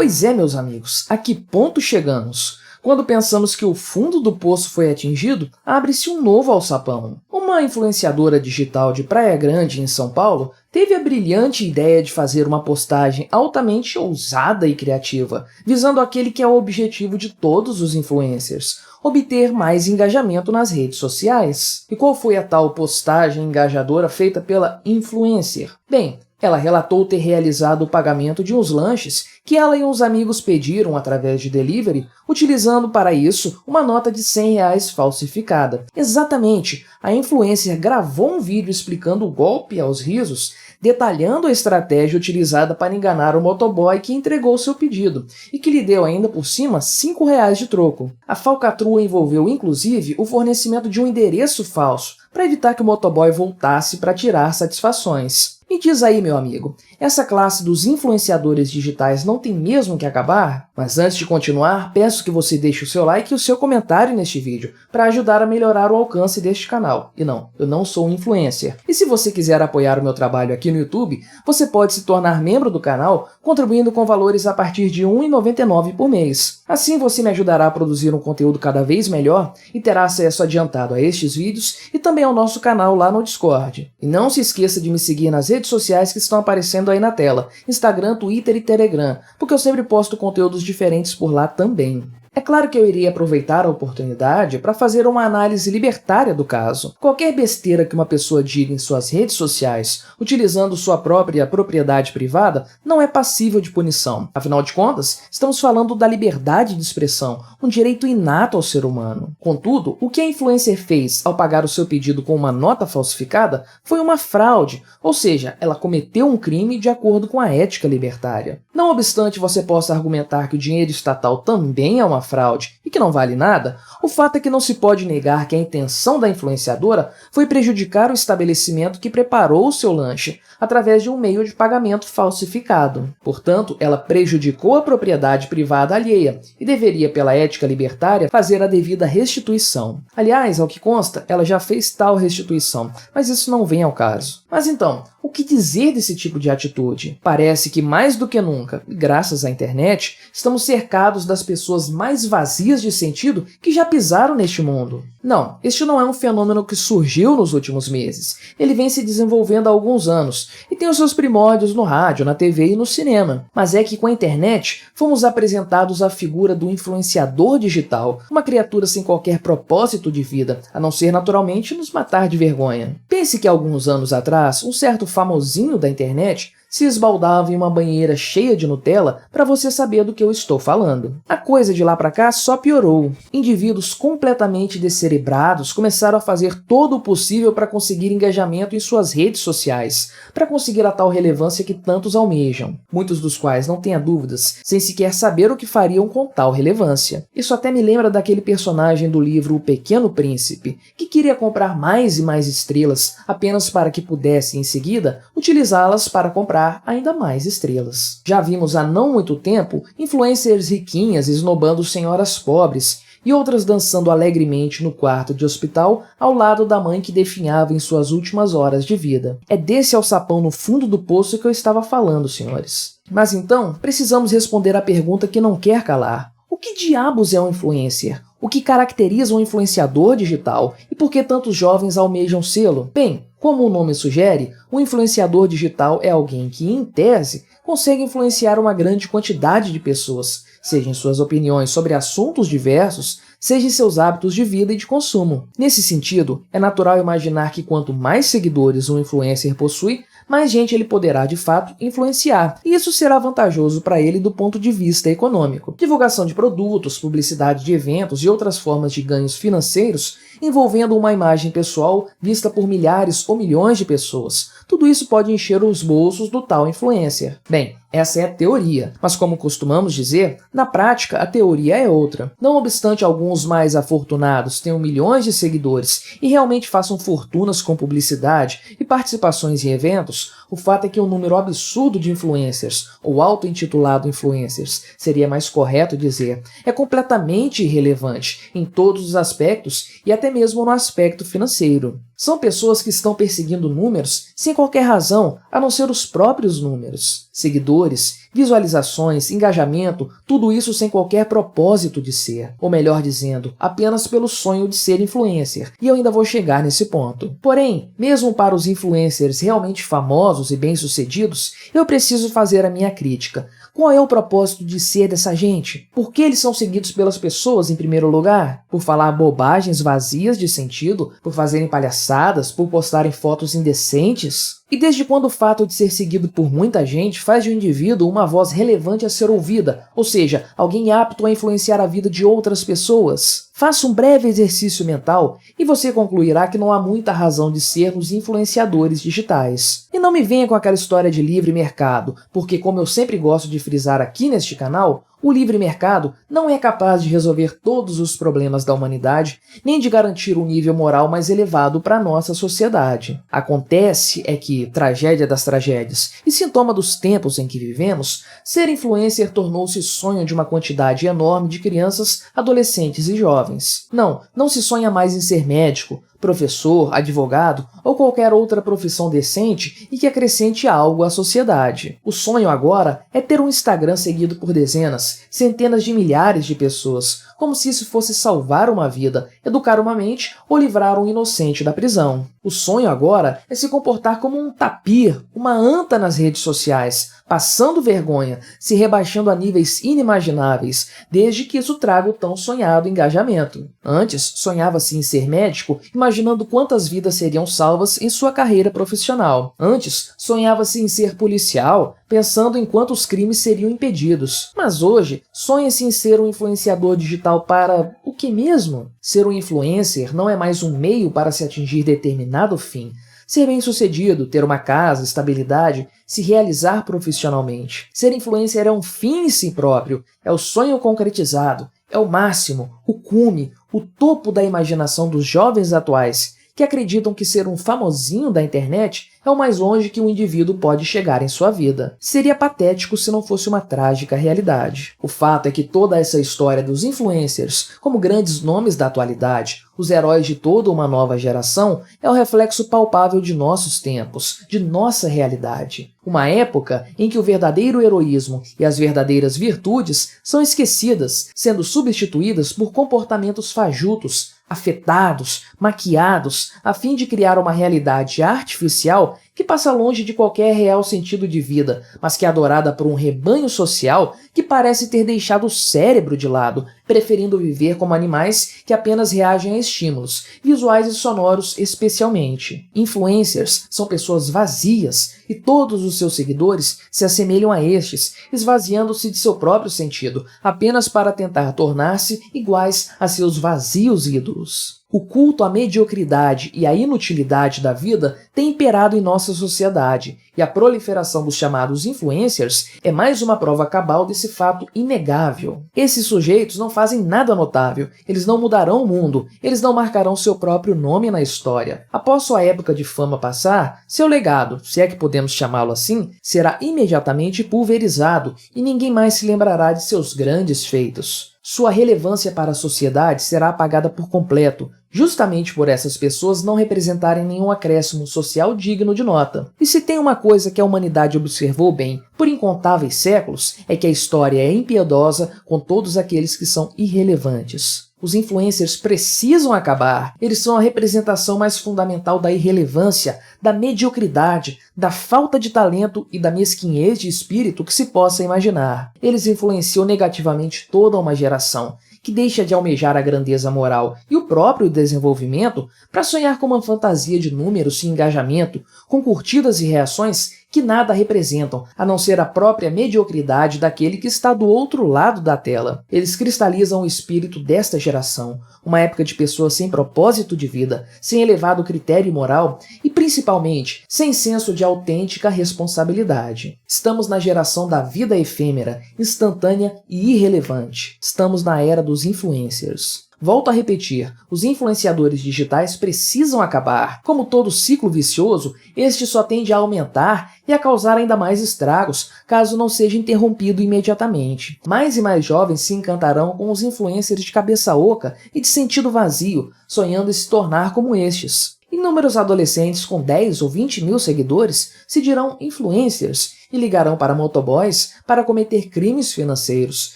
Pois é, meus amigos, a que ponto chegamos? Quando pensamos que o fundo do poço foi atingido, abre-se um novo alçapão. Uma influenciadora digital de Praia Grande, em São Paulo, teve a brilhante ideia de fazer uma postagem altamente ousada e criativa, visando aquele que é o objetivo de todos os influencers: obter mais engajamento nas redes sociais. E qual foi a tal postagem engajadora feita pela influencer? Bem, ela relatou ter realizado o pagamento de uns lanches que ela e uns amigos pediram através de delivery, utilizando para isso uma nota de R$100 falsificada. Exatamente, a influencer gravou um vídeo explicando o golpe aos risos, detalhando a estratégia utilizada para enganar o motoboy que entregou seu pedido e que lhe deu ainda por cima R$5 de troco. A falcatrua envolveu inclusive o fornecimento de um endereço falso para evitar que o motoboy voltasse para tirar satisfações. Me diz aí, meu amigo, essa classe dos influenciadores digitais não tem mesmo que acabar? Mas antes de continuar, peço que você deixe o seu like e o seu comentário neste vídeo, para ajudar a melhorar o alcance deste canal. E não, eu não sou um influencer. E se você quiser apoiar o meu trabalho aqui no YouTube, você pode se tornar membro do canal, contribuindo com valores a partir de R$ 1,99 por mês. Assim você me ajudará a produzir um conteúdo cada vez melhor e terá acesso adiantado a estes vídeos e também ao nosso canal lá no Discord. E não se esqueça de me seguir nas redes sociais que estão aparecendo aí na tela, Instagram, Twitter e Telegram, porque eu sempre posto conteúdos diferentes por lá também. É claro que eu iria aproveitar a oportunidade para fazer uma análise libertária do caso. Qualquer besteira que uma pessoa diga em suas redes sociais, utilizando sua própria propriedade privada, não é passível de punição. Afinal de contas, estamos falando da liberdade de expressão, um direito inato ao ser humano. Contudo, o que a influencer fez ao pagar o seu pedido com uma nota falsificada foi uma fraude, ou seja, ela cometeu um crime de acordo com a ética libertária. Não obstante você possa argumentar que o dinheiro estatal também é uma fraude e que não vale nada, o fato é que não se pode negar que a intenção da influenciadora foi prejudicar o estabelecimento que preparou o seu lanche através de um meio de pagamento falsificado. Portanto, ela prejudicou a propriedade privada alheia e deveria, pela ética libertária, fazer a devida restituição. Aliás, ao que consta, ela já fez tal restituição, mas isso não vem ao caso. Mas então, o que dizer desse tipo de atitude? Parece que mais do que nunca, e graças à internet, estamos cercados das pessoas mais vazias de sentido que já pisaram neste mundo. Não, este não é um fenômeno que surgiu nos últimos meses. Ele vem se desenvolvendo há alguns anos e tem os seus primórdios no rádio, na TV e no cinema. Mas é que com a internet fomos apresentados à figura do influenciador digital, uma criatura sem qualquer propósito de vida, a não ser naturalmente nos matar de vergonha. Pense que alguns anos atrás, um certo famosinho da internet se esbaldava em uma banheira cheia de Nutella para você saber do que eu estou falando. A coisa de lá para cá só piorou. Indivíduos completamente descerebrados começaram a fazer todo o possível para conseguir engajamento em suas redes sociais, para conseguir a tal relevância que tantos almejam, muitos dos quais, não tenha dúvidas, sem sequer saber o que fariam com tal relevância. Isso até me lembra daquele personagem do livro O Pequeno Príncipe, que queria comprar mais e mais estrelas apenas para que pudesse, em seguida, utilizá-las para comprar ainda mais estrelas. Já vimos há não muito tempo influencers riquinhas esnobando senhoras pobres e outras dançando alegremente no quarto de hospital ao lado da mãe que definhava em suas últimas horas de vida. É desse alçapão no fundo do poço que eu estava falando, senhores. Mas então, precisamos responder à pergunta que não quer calar. O que diabos é um influencer? O que caracteriza um influenciador digital? E por que tantos jovens almejam sê-lo? Bem, como o nome sugere, um influenciador digital é alguém que, em tese, consegue influenciar uma grande quantidade de pessoas, seja em suas opiniões sobre assuntos diversos, seja em seus hábitos de vida e de consumo. Nesse sentido, é natural imaginar que quanto mais seguidores um influencer possui, mais gente ele poderá, de fato, influenciar, e isso será vantajoso para ele do ponto de vista econômico. Divulgação de produtos, publicidade de eventos e outras formas de ganhos financeiros envolvendo uma imagem pessoal vista por milhares ou milhões de pessoas. Tudo isso pode encher os bolsos do tal influencer. Bem, essa é a teoria, mas como costumamos dizer, na prática a teoria é outra. Não obstante alguns mais afortunados tenham milhões de seguidores e realmente façam fortunas com publicidade e participações em eventos, o fato é que um número absurdo de influencers, ou auto-intitulado influencers, seria mais correto dizer, é completamente irrelevante em todos os aspectos e até até mesmo no aspecto financeiro. São pessoas que estão perseguindo números sem qualquer razão, a não ser os próprios números. Seguidores, visualizações, engajamento, tudo isso sem qualquer propósito de ser. Ou melhor dizendo, apenas pelo sonho de ser influencer. E eu ainda vou chegar nesse ponto. Porém, mesmo para os influencers realmente famosos e bem-sucedidos, eu preciso fazer a minha crítica. Qual é o propósito de ser dessa gente? Por que eles são seguidos pelas pessoas em primeiro lugar? Por falar bobagens vazias de sentido? Por fazerem palhaçadas? Por postarem fotos indecentes? E desde quando o fato de ser seguido por muita gente faz de um indivíduo uma voz relevante a ser ouvida, ou seja, alguém apto a influenciar a vida de outras pessoas? Faça um breve exercício mental e você concluirá que não há muita razão de sermos influenciadores digitais. E não me venha com aquela história de livre mercado, porque como eu sempre gosto de frisar aqui neste canal, o livre mercado não é capaz de resolver todos os problemas da humanidade, nem de garantir um nível moral mais elevado para a nossa sociedade. Acontece é que, tragédia das tragédias e sintoma dos tempos em que vivemos, ser influencer tornou-se sonho de uma quantidade enorme de crianças, adolescentes e jovens. Não se sonha mais em ser médico, professor, advogado ou qualquer outra profissão decente e que acrescente algo à sociedade. O sonho agora é ter um Instagram seguido por dezenas, centenas de milhares de pessoas, como se isso fosse salvar uma vida, educar uma mente ou livrar um inocente da prisão. O sonho agora é se comportar como um tapir, uma anta nas redes sociais, passando vergonha, se rebaixando a níveis inimagináveis, desde que isso traga o tão sonhado engajamento. Antes, sonhava-se em ser médico, imaginando quantas vidas seriam salvas em sua carreira profissional. Antes, sonhava-se em ser policial, pensando em quantos crimes seriam impedidos. Mas hoje, sonha-se em ser um influenciador digital para o que mesmo? Ser um influencer não é mais um meio para se atingir determinado fim. Ser bem-sucedido, ter uma casa, estabilidade, se realizar profissionalmente. Ser influencer é um fim em si próprio, é o sonho concretizado, é o máximo, o cume, o topo da imaginação dos jovens atuais, que acreditam que ser um famosinho da internet é o mais longe que um indivíduo pode chegar em sua vida. Seria patético se não fosse uma trágica realidade. O fato é que toda essa história dos influencers, como grandes nomes da atualidade, os heróis de toda uma nova geração, é o reflexo palpável de nossos tempos, de nossa realidade. Uma época em que o verdadeiro heroísmo e as verdadeiras virtudes são esquecidas, sendo substituídas por comportamentos fajutos, afetados, maquiados, a fim de criar uma realidade artificial que passa longe de qualquer real sentido de vida, mas que é adorada por um rebanho social que parece ter deixado o cérebro de lado, preferindo viver como animais que apenas reagem a estímulos, visuais e sonoros especialmente. Influencers são pessoas vazias e todos os seus seguidores se assemelham a estes, esvaziando-se de seu próprio sentido, apenas para tentar tornar-se iguais a seus vazios ídolos. O culto à mediocridade e à inutilidade da vida tem imperado em nossa sociedade, e a proliferação dos chamados influencers é mais uma prova cabal desse fato inegável. Esses sujeitos não fazem nada notável, eles não mudarão o mundo, eles não marcarão seu próprio nome na história. Após sua época de fama passar, seu legado, se é que podemos chamá-lo assim, será imediatamente pulverizado e ninguém mais se lembrará de seus grandes feitos. Sua relevância para a sociedade será apagada por completo, justamente por essas pessoas não representarem nenhum acréscimo social digno de nota. E se tem uma coisa que a humanidade observou bem por incontáveis séculos, é que a história é impiedosa com todos aqueles que são irrelevantes. Os influencers precisam acabar. Eles são a representação mais fundamental da irrelevância, da mediocridade, da falta de talento e da mesquinhez de espírito que se possa imaginar. Eles influenciam negativamente toda uma geração, que deixa de almejar a grandeza moral e o próprio desenvolvimento para sonhar com uma fantasia de números e engajamento, com curtidas e reações que nada representam, a não ser a própria mediocridade daquele que está do outro lado da tela. Eles cristalizam o espírito desta geração, uma época de pessoas sem propósito de vida, sem elevado critério moral e, principalmente, sem senso de autêntica responsabilidade. Estamos na geração da vida efêmera, instantânea e irrelevante. Estamos na era dos influencers. Volto a repetir, os influenciadores digitais precisam acabar. Como todo ciclo vicioso, este só tende a aumentar e a causar ainda mais estragos, caso não seja interrompido imediatamente. Mais e mais jovens se encantarão com os influencers de cabeça oca e de sentido vazio, sonhando em se tornar como estes. Inúmeros adolescentes com 10 ou 20 mil seguidores se dirão influencers e ligarão para motoboys para cometer crimes financeiros,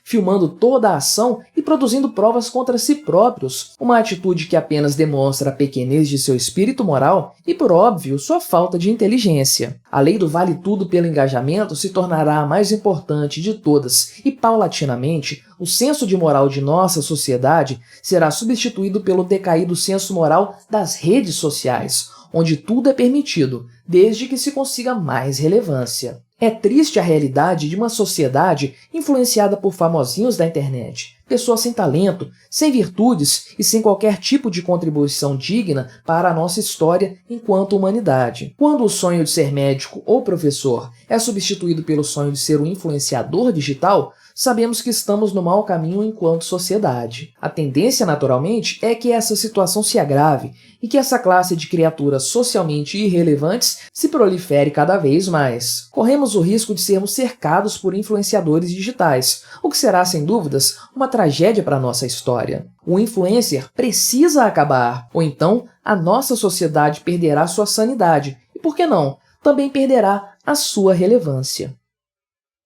filmando toda a ação e produzindo provas contra si próprios, uma atitude que apenas demonstra a pequenez de seu espírito moral e, por óbvio, sua falta de inteligência. A lei do vale tudo pelo engajamento se tornará a mais importante de todas e, paulatinamente, o senso de moral de nossa sociedade será substituído pelo decaído senso moral das redes sociais, onde tudo é permitido, desde que se consiga mais relevância. É triste a realidade de uma sociedade influenciada por famosinhos da internet, pessoas sem talento, sem virtudes e sem qualquer tipo de contribuição digna para a nossa história enquanto humanidade. Quando o sonho de ser médico ou professor é substituído pelo sonho de ser um influenciador digital, sabemos que estamos no mau caminho enquanto sociedade. A tendência, naturalmente, é que essa situação se agrave e que essa classe de criaturas socialmente irrelevantes se prolifere cada vez mais. Corremos o risco de sermos cercados por influenciadores digitais, o que será, sem dúvidas, uma tragédia para a nossa história. O influencer precisa acabar, ou então a nossa sociedade perderá sua sanidade e, por que não, também perderá a sua relevância.